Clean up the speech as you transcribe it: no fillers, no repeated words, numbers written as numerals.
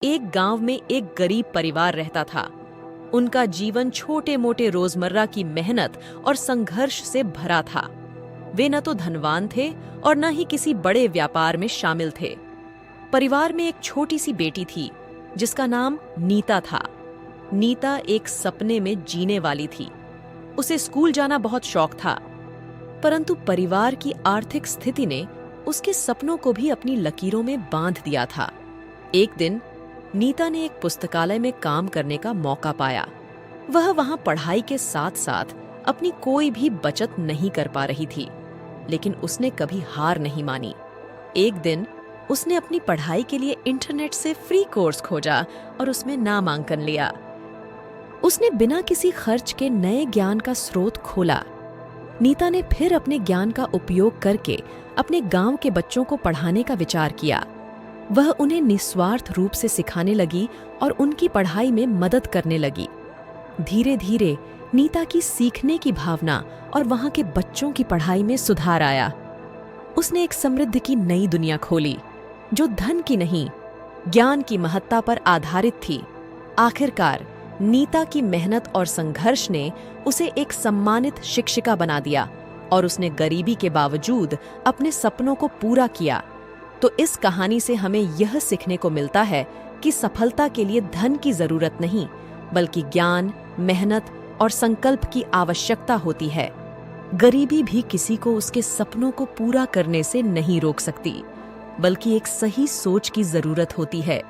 एक गांव में एक गरीब परिवार रहता था। उनका जीवन छोटे मोटे रोजमर्रा की मेहनत और संघर्ष से भरा था। वे न तो धनवान थे और न ही किसी बड़े व्यापार में शामिल थे। परिवार में एक छोटी सी बेटी थी जिसका नाम नीता था। नीता एक सपने में जीने वाली थी। उसे स्कूल जाना बहुत शौक था, परंतु परिवार की आर्थिक स्थिति ने उसके सपनों को भी अपनी लकीरों में बांध दिया था। एक दिन नीता ने एक पुस्तकालय में काम करने का मौका पाया। वह वहां पढ़ाई के साथ साथ अपनी कोई भी बचत नहीं कर पा रही थी, लेकिन उसने कभी हार नहीं मानी। एक दिन उसने अपनी पढ़ाई के लिए इंटरनेट से फ्री कोर्स खोजा और उसमें नामांकन लिया। उसने बिना किसी खर्च के नए ज्ञान का स्रोत खोला। नीता ने फिर अपने ज्ञान का उपयोग करके अपने गांव के बच्चों को पढ़ाने का विचार किया। वह उन्हें निस्वार्थ रूप से सिखाने लगी और उनकी पढ़ाई में मदद करने लगी। धीरे धीरे नीता की सीखने की भावना और वहां के बच्चों की पढ़ाई में सुधार आया। उसने एक समृद्धि की नई दुनिया खोली जो धन की नहीं, ज्ञान की महत्ता पर आधारित थी। आखिरकार नीता की मेहनत और संघर्ष ने उसे एक सम्मानित शिक्षिका बना दिया और उसने गरीबी के बावजूद अपने सपनों को पूरा किया। तो इस कहानी से हमें यह सीखने को मिलता है कि सफलता के लिए धन की जरूरत नहीं, बल्कि ज्ञान, मेहनत और संकल्प की आवश्यकता होती है। गरीबी भी किसी को उसके सपनों को पूरा करने से नहीं रोक सकती, बल्कि एक सही सोच की जरूरत होती है।